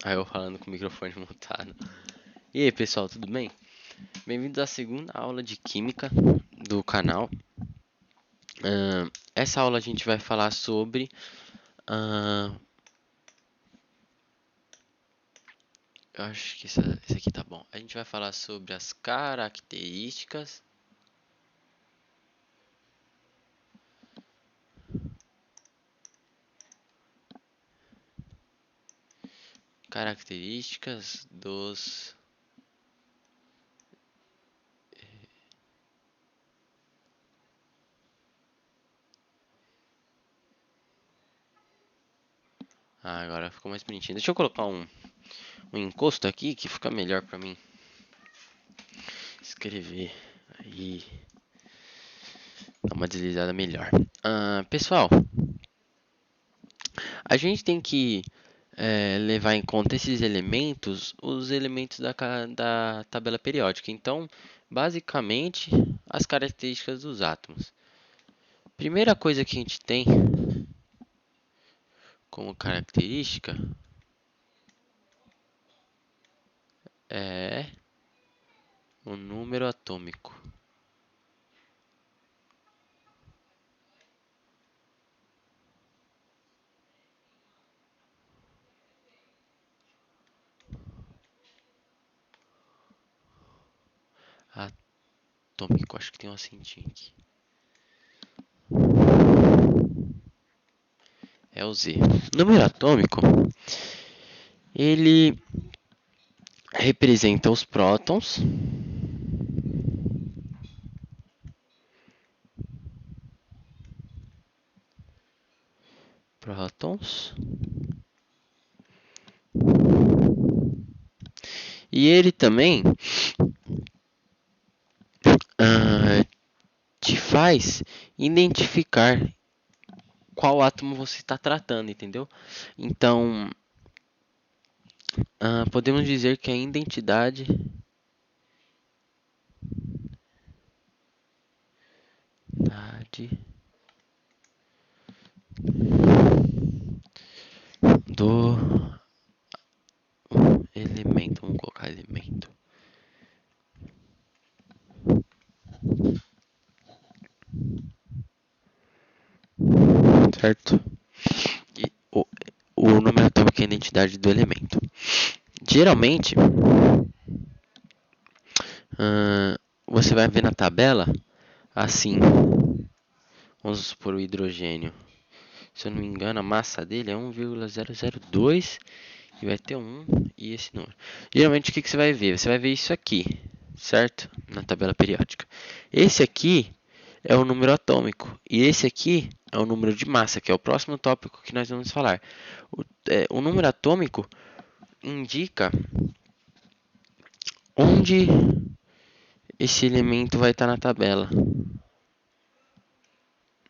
Aí eu falando com o microfone mutado. E aí, pessoal, tudo bem? Bem-vindos à segunda aula de Química do canal. Essa aula a gente vai falar sobre... eu acho que esse aqui tá bom. A gente vai falar sobre as características... Características dos... agora ficou mais bonitinho. Deixa eu colocar um encosto aqui que fica melhor pra mim escrever. Aí... dá uma deslizada melhor. Pessoal, a gente tem que levar em conta esses elementos, os elementos da tabela periódica. Então, basicamente, as características dos átomos. Primeira coisa que a gente tem como característica é o número atômico. Atômico, acho que tem um acentinho aqui. É o Z. Número atômico, ele representa os prótons. Prótons. E ele também te faz identificar qual átomo você está tratando, entendeu? Então, podemos dizer que a identidade do elemento, vamos colocar elemento, certo? E o número atômico é a identidade do elemento. Geralmente, você vai ver na tabela assim, vamos supor o hidrogênio. Se eu não me engano, a massa dele é 1,002 e vai ter 1 e esse número. Geralmente, o que você vai ver? Você vai ver isso aqui, certo? Na tabela periódica. Esse aqui é o número atômico e esse aqui é o número de massa, que é o próximo tópico que nós vamos falar. O número atômico indica onde esse elemento vai estar na tabela,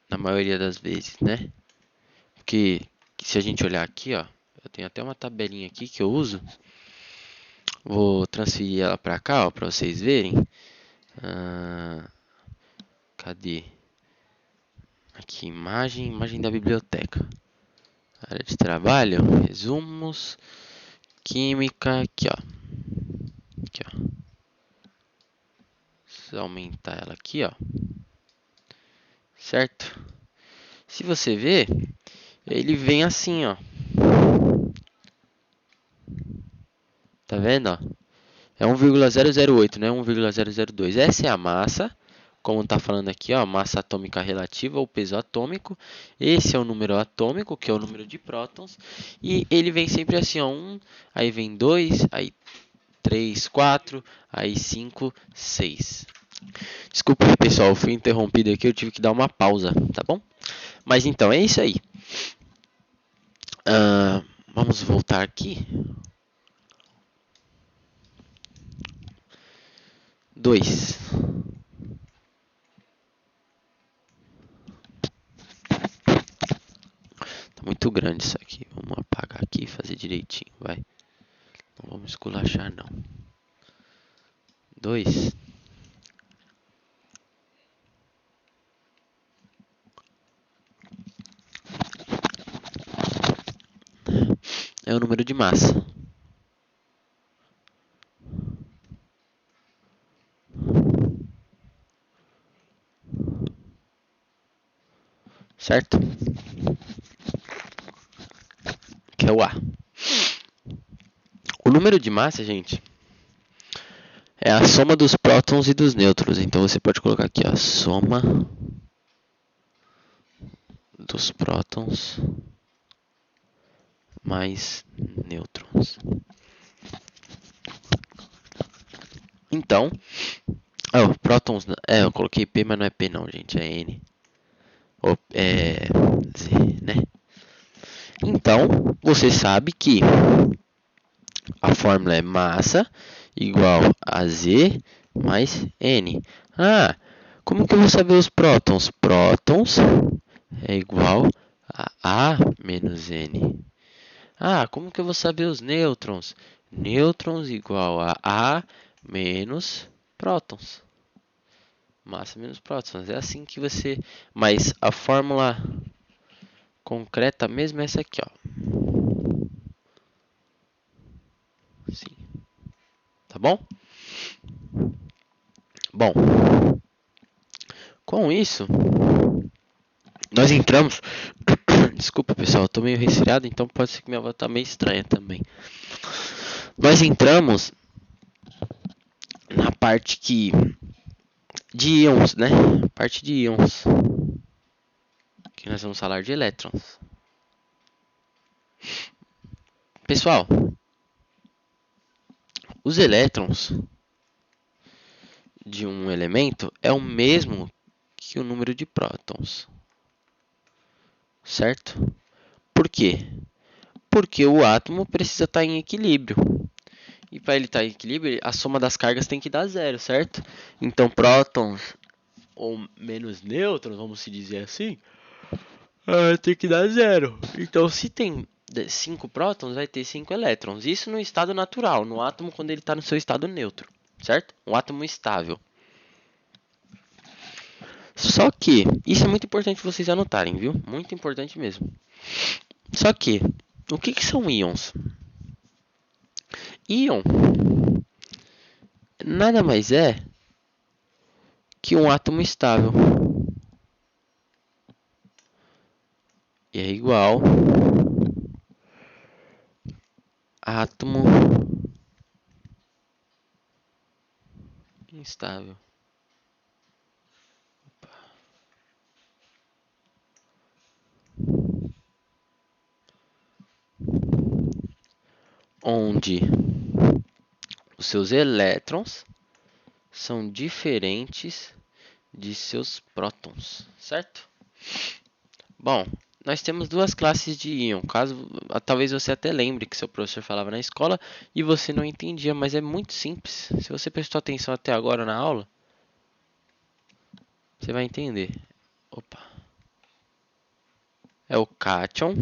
na maioria das vezes, né? Porque se a gente olhar aqui, ó, eu tenho até uma tabelinha aqui que eu uso. Vou transferir ela para cá, ó, para vocês verem. Cadê? Aqui, imagem da biblioteca. Área de trabalho, resumos, química, aqui, ó. Aqui, ó. Vou aumentar ela aqui, ó. Certo? Se você ver, ele vem assim, ó. Tá vendo, ó? É 1,008, né? 1,002. Essa é a massa, como está falando aqui, ó, massa atômica relativa ou peso atômico. Esse é o número atômico, que é o número de prótons. E ele vem sempre assim, ó, 1, aí vem 2, aí 3, 4, aí 5, 6. Desculpa aí, pessoal, eu fui interrompido aqui, eu tive que dar uma pausa, tá bom? Mas então, é isso aí. Vamos voltar aqui. 2. Tá muito grande isso aqui. Vamos apagar aqui e fazer direitinho, vai. Não vamos esculachar, não. 2. É o número de massa. certo? Que é o A. O número de massa, gente, é a soma dos prótons e dos nêutrons. Então você pode colocar aqui, ó, soma dos prótons mais nêutrons. Então, prótons, eu coloquei P, mas não é P não, gente, é N. Ou é Z, né? Então, você sabe que a fórmula é massa igual a Z mais N. Ah, como que eu vou saber os prótons? Prótons é igual a A menos N. Ah, como que eu vou saber os nêutrons? Nêutrons igual a A menos prótons. Massa menos prótons. É assim que você... Mas a fórmula concreta mesmo é essa aqui, ó. Sim. Tá bom? Bom, com isso, nós entramos... Desculpa, pessoal, eu tô meio resfriado, então pode ser que minha voz tá meio estranha também. Nós entramos na parte de íons, né? Parte de íons. Que nós vamos falar de elétrons. Pessoal, os elétrons de um elemento é o mesmo que o número de prótons. Certo? Por quê? Porque o átomo precisa estar em equilíbrio. E para ele estar em equilíbrio, a soma das cargas tem que dar zero, certo? Então, prótons ou menos nêutrons, vamos se dizer assim, tem que dar zero. Então, se tem 5 prótons, vai ter 5 elétrons. Isso no estado natural, no átomo quando ele está no seu estado neutro, certo? Um átomo estável. Só que, isso é muito importante vocês anotarem, viu? Muito importante mesmo. Só que, o que são íons? Íon nada mais é que um átomo estável. E é igual a átomo instável. Onde os seus elétrons são diferentes de seus prótons, certo? Bom, nós temos duas classes de íon. Caso talvez você até lembre que seu professor falava na escola e você não entendia, mas é muito simples. Se você prestou atenção até agora na aula, você vai entender. Opa. É o cátion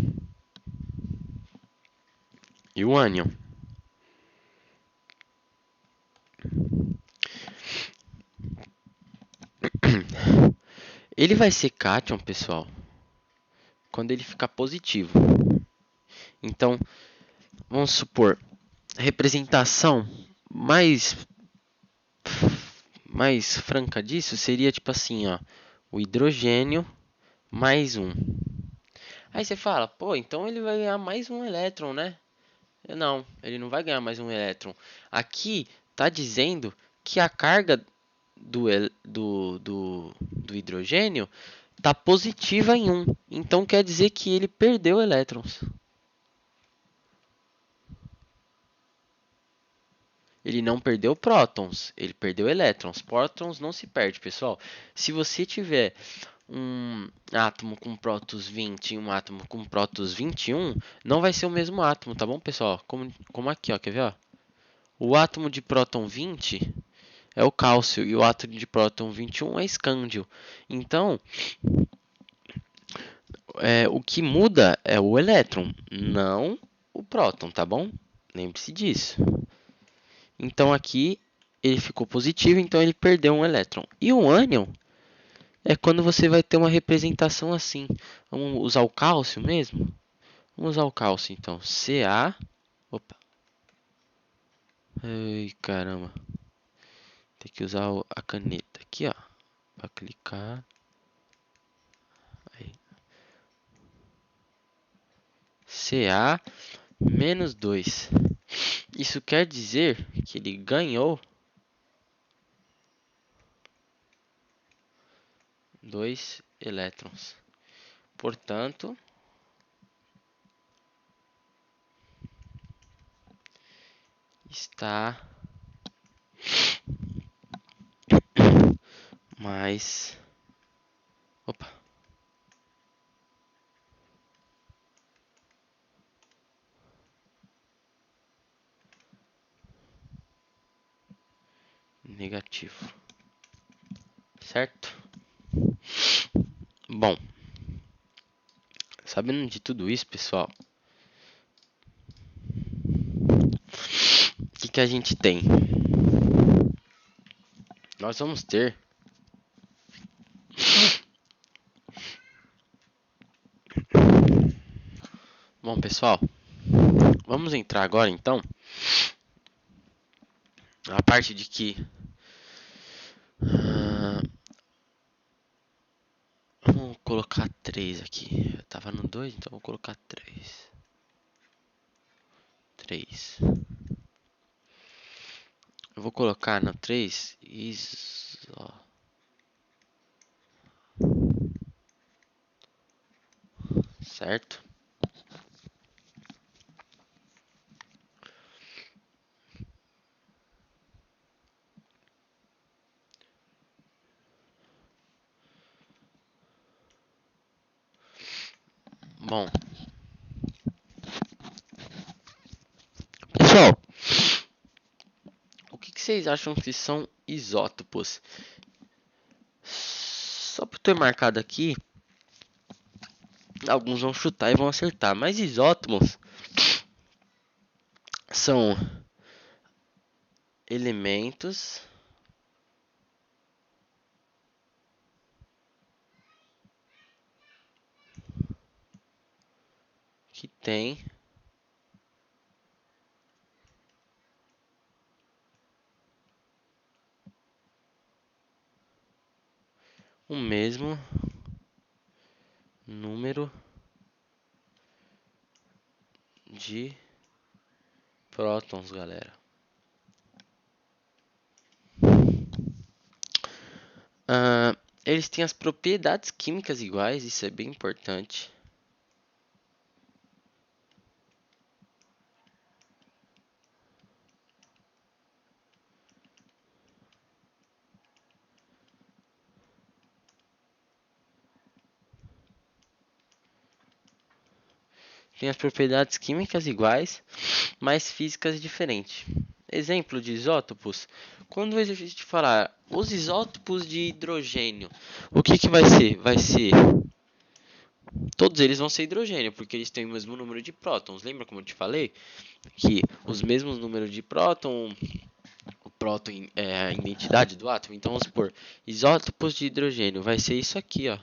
e o ânion. Ele vai ser cátion, pessoal, quando ele ficar positivo. Então, vamos supor, a representação mais franca disso seria tipo assim, ó, o hidrogênio mais um. Aí você fala, pô, então ele vai ganhar mais um elétron, né? Não, ele não vai ganhar mais um elétron. Aqui está dizendo que a carga do hidrogênio está positiva em 1. Então quer dizer que ele perdeu elétrons. Ele não perdeu prótons, ele perdeu elétrons. Prótons não se perde, pessoal. Se você tiver um átomo com prótons 20 e um átomo com prótons 21, não vai ser o mesmo átomo, tá bom, pessoal? Como aqui, ó, quer ver? Ó? O átomo de próton 20 é o cálcio e o átomo de próton 21 é escândio. Então, o que muda é o elétron, não o próton, tá bom? Lembre-se disso. Então aqui ele ficou positivo, então ele perdeu um elétron. E o ânion é quando você vai ter uma representação assim. Vamos usar o cálcio mesmo? Vamos usar o cálcio então. Ca. Opa. Ai, caramba. Tem que usar a caneta aqui, ó. Para clicar. Aí. Ca menos 2. Isso quer dizer que ele ganhou 2 elétrons. Portanto, está mais... Opa. Negativo. Certo? Bom, sabendo de tudo isso, pessoal, o que a gente tem? Nós vamos ter Bom, pessoal, vamos entrar agora então na parte de que vamos colocar 3 aqui. Eu tava no 2, então vou colocar 3. 3. Eu vou colocar no 3 certo? Bom, pessoal, o que vocês acham que são isótopos? Só por ter marcado aqui, alguns vão chutar e vão acertar, mas isótopos são elementos que têm o mesmo número de prótons, galera. Eles têm as propriedades químicas iguais, isso é bem importante. Tem as propriedades químicas iguais, mas físicas diferentes. Exemplo de isótopos. Quando a gente falar os isótopos de hidrogênio, o que vai ser? Vai ser... Todos eles vão ser hidrogênio, porque eles têm o mesmo número de prótons. Lembra como eu te falei? Que os mesmos números de próton... O próton é a identidade do átomo. Então, vamos supor, isótopos de hidrogênio. Vai ser isso aqui, ó.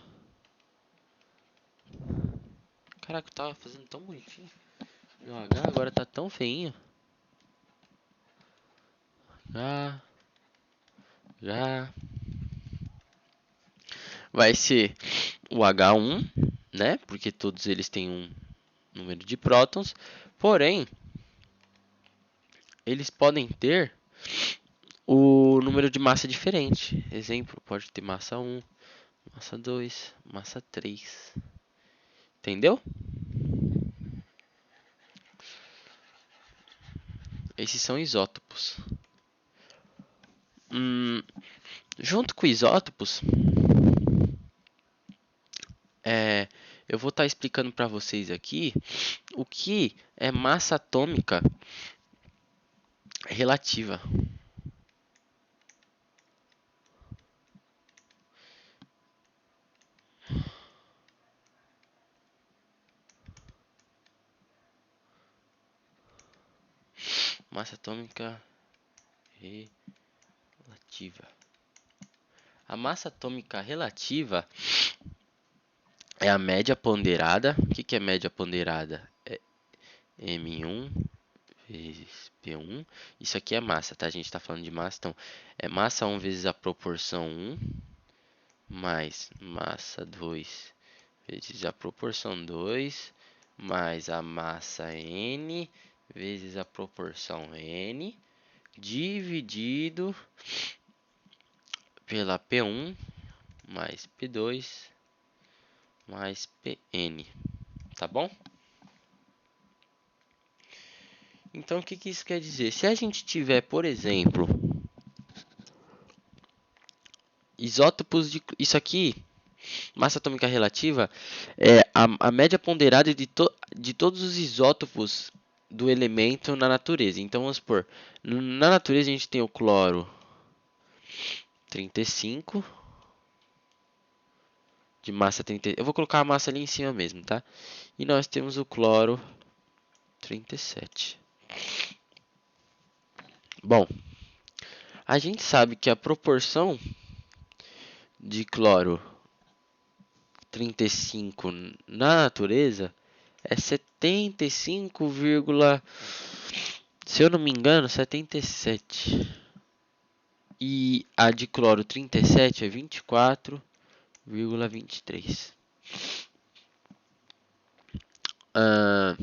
Caraca, eu tava fazendo tão bonitinho. Meu H agora tá tão feinho. Já vai ser o H1, né? Porque todos eles têm um número de prótons. Porém, eles podem ter o número de massa diferente. Exemplo, pode ter massa 1, massa 2, massa 3. Entendeu? Esses são isótopos. Junto com isótopos, eu vou estar explicando para vocês aqui o que é massa atômica relativa. Massa atômica relativa. A massa atômica relativa é a média ponderada. O que é média ponderada? É M1 vezes P1. Isso aqui é massa, tá? A gente está falando de massa. Então, é massa 1 vezes a proporção 1 mais massa 2 vezes a proporção 2 mais a massa N vezes a proporção N dividido pela P1 mais P2 mais Pn, tá bom? Então, o que que isso quer dizer? Se a gente tiver, por exemplo, isótopos de... Isso aqui, massa atômica relativa, é a média ponderada de todos os isótopos do elemento na natureza. Então, vamos supor, na natureza a gente tem o cloro 35, de massa 30... Eu vou colocar a massa ali em cima mesmo, tá? E nós temos o cloro 37. Bom, a gente sabe que a proporção de cloro 35 na natureza é 75, se eu não me engano, 77. E a de cloro 37 é 24,23. Ah,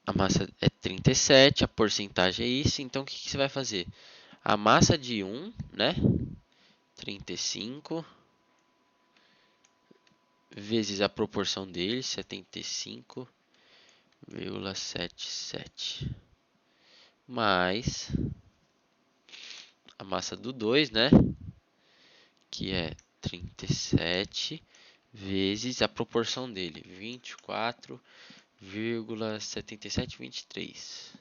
a massa é 37, a porcentagem é isso. Então, o que que você vai fazer? A massa de 1, né? 35 vezes a proporção dele, 75,77. Mais a massa do 2, né? Que é 37 vezes a proporção dele, 24,7723.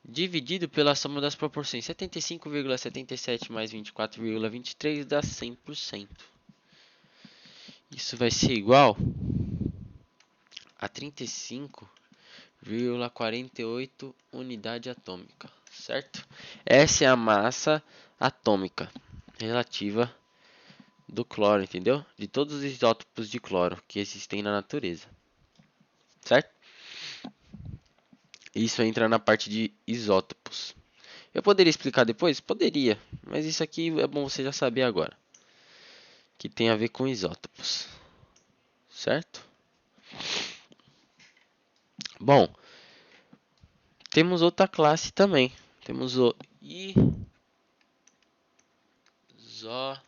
Dividido pela soma das proporções, 75,77 mais 24,23 dá 100%. Isso vai ser igual a 35,48 unidade atômica, certo? Essa é a massa atômica relativa do cloro, entendeu? De todos os isótopos de cloro que existem na natureza, certo? Isso entra na parte de isótopos. Eu poderia explicar depois? Poderia, mas isso aqui é bom você já saber agora, que tem a ver com isótopos, certo? Bom, temos outra classe também. Temos o isóbaros.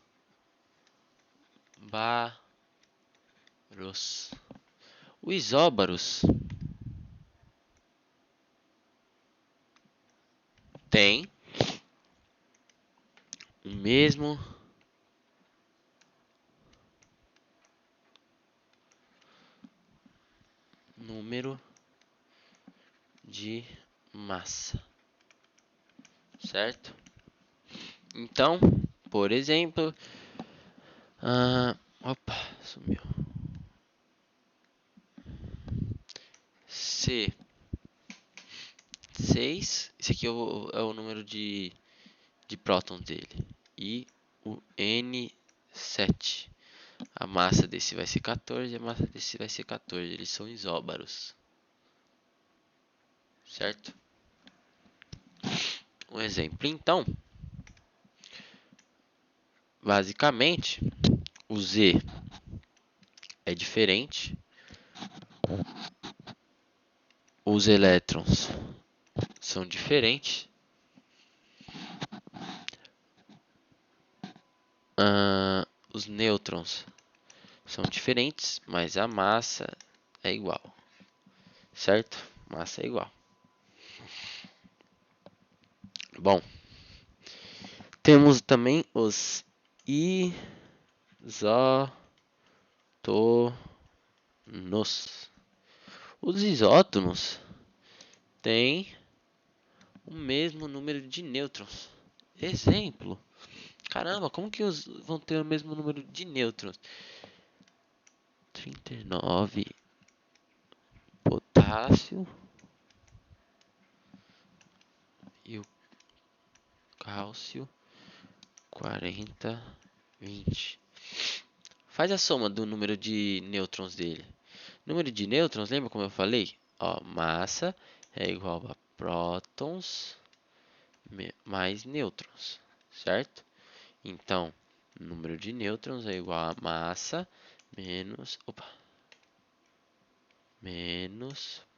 O isóbaros tem o mesmo número de massa, certo? Então, por exemplo, opa, sumiu. C6, esse aqui é o número de prótons dele. E o N7. A massa desse vai ser 14 e a massa desse vai ser 14. Eles são isóbaros. Certo? Um exemplo. Então, basicamente, o Z é diferente. Os elétrons são diferentes. Os nêutrons são diferentes, mas a massa é igual. Certo? Massa é igual. Bom, temos também os isótonos. Os isótonos têm o mesmo número de nêutrons. Exemplo. Caramba, como que vão ter o mesmo número de nêutrons? 39 potássio e o cálcio 40, 20. Faz a soma do número de nêutrons dele. Número de nêutrons, lembra como eu falei? Ó, massa é igual a prótons mais nêutrons, certo? Então, número de nêutrons é igual a massa menos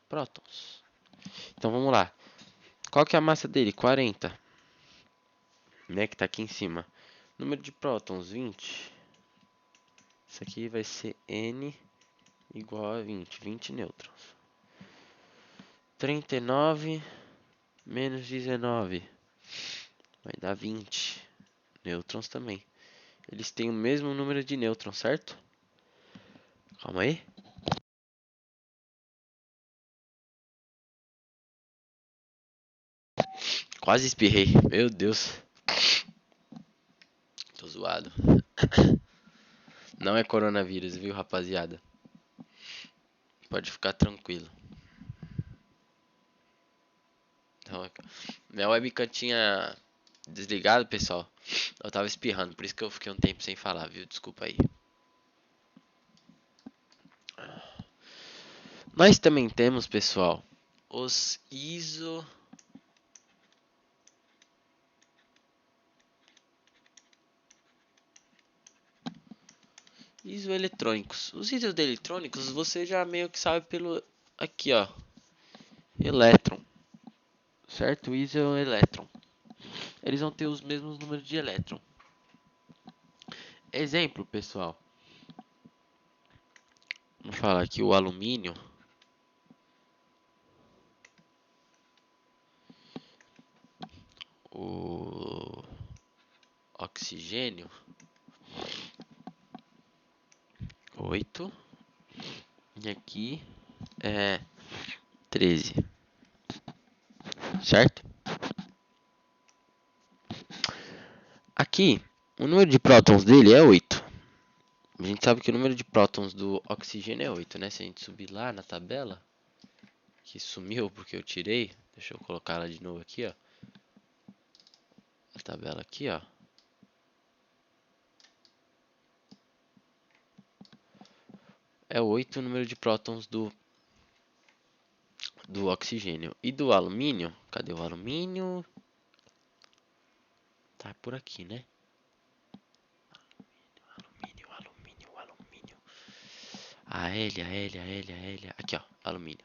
prótons. Então, vamos lá. Qual que é a massa dele? 40, né, que está aqui em cima. Número de prótons, 20. Isso aqui vai ser N igual a 20 nêutrons. 39 menos 19 vai dar 20 nêutrons também. Eles têm o mesmo número de nêutrons, certo? Calma aí. Quase espirrei. Meu Deus. Tô zoado. Não é coronavírus, viu, rapaziada? Pode ficar tranquilo. Então, minha webcam tinha desligado, pessoal. Eu tava espirrando, por isso que eu fiquei um tempo sem falar, viu? Desculpa aí. Nós também temos, pessoal, os isoeletrônicos. Os isoeletrônicos você já meio que sabe pelo aqui, ó, elétron, certo? Isoelétron. Eles vão ter os mesmos números de elétron. Exemplo, pessoal. Vamos falar aqui o alumínio. O oxigênio. 8. E aqui é 13. Certo? Aqui, o número de prótons dele é 8. A gente sabe que o número de prótons do oxigênio é 8, né? Se a gente subir lá na tabela, que sumiu porque eu tirei. Deixa eu colocar ela de novo aqui, ó. A tabela aqui, ó. É 8 o número de prótons do oxigênio. E do alumínio, cadê o alumínio? Tá por aqui, né? Alumínio. A L. Aqui, ó, alumínio.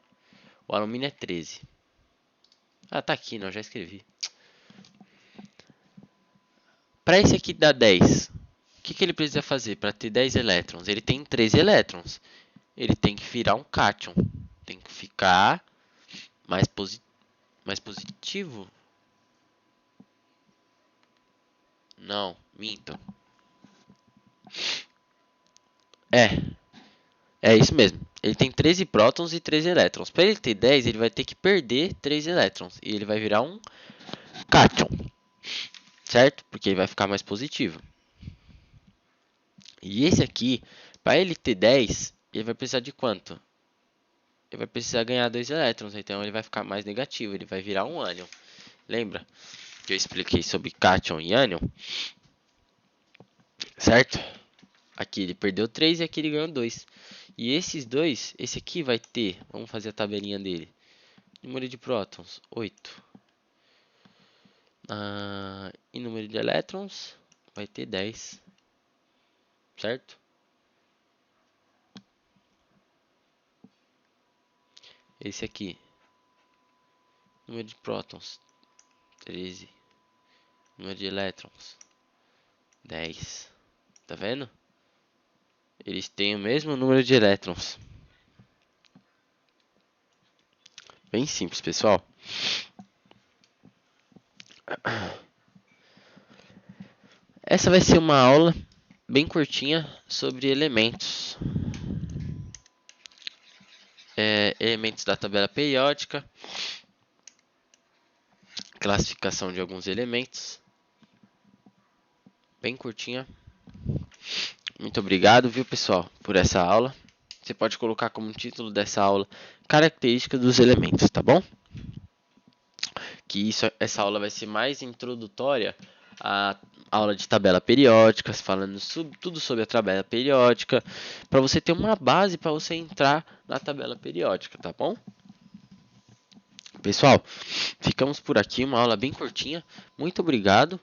O alumínio é 13. Ah, tá aqui, não, já escrevi. Para esse aqui dar 10, o que ele precisa fazer para ter 10 elétrons? Ele tem 13 elétrons. Ele tem que virar um cátion. Tem que ficar mais positivo. Não, minto. É isso mesmo. Ele tem 13 prótons e 13 elétrons. Para ele ter 10, ele vai ter que perder 3 elétrons. E ele vai virar um cátion. Certo? Porque ele vai ficar mais positivo. E esse aqui, para ele ter 10, ele vai precisar de quanto? Ele vai precisar ganhar 2 elétrons. Então ele vai ficar mais negativo. Ele vai virar um ânion. Lembra que eu expliquei sobre cátion e ânion? Certo? Aqui ele perdeu 3 e aqui ele ganhou 2. E esses dois, esse aqui vai ter, vamos fazer a tabelinha dele. Número de prótons, 8. E número de elétrons, vai ter 10. Certo? Esse aqui, número de prótons, 13. Número de elétrons, 10. Tá vendo? Eles têm o mesmo número de elétrons. Bem simples, pessoal. Essa vai ser uma aula bem curtinha sobre elementos. Elementos da tabela periódica. Classificação de alguns elementos. Bem curtinha. Muito obrigado, viu, pessoal, por essa aula. Você pode colocar como título dessa aula características dos elementos, tá bom? Que essa aula vai ser mais introdutória à aula de tabela periódica, falando tudo sobre a tabela periódica, para você ter uma base para você entrar na tabela periódica, tá bom? Pessoal, ficamos por aqui, uma aula bem curtinha. Muito obrigado.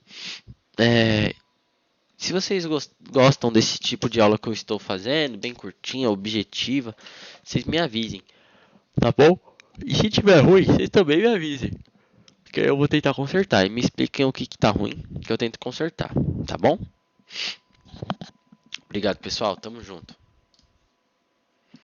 Se vocês gostam desse tipo de aula que eu estou fazendo, bem curtinha, objetiva, vocês me avisem, tá bom? E se tiver ruim, vocês também me avisem, que eu vou tentar consertar. E me expliquem o que tá ruim, que eu tento consertar, tá bom? Obrigado, pessoal. Tamo junto.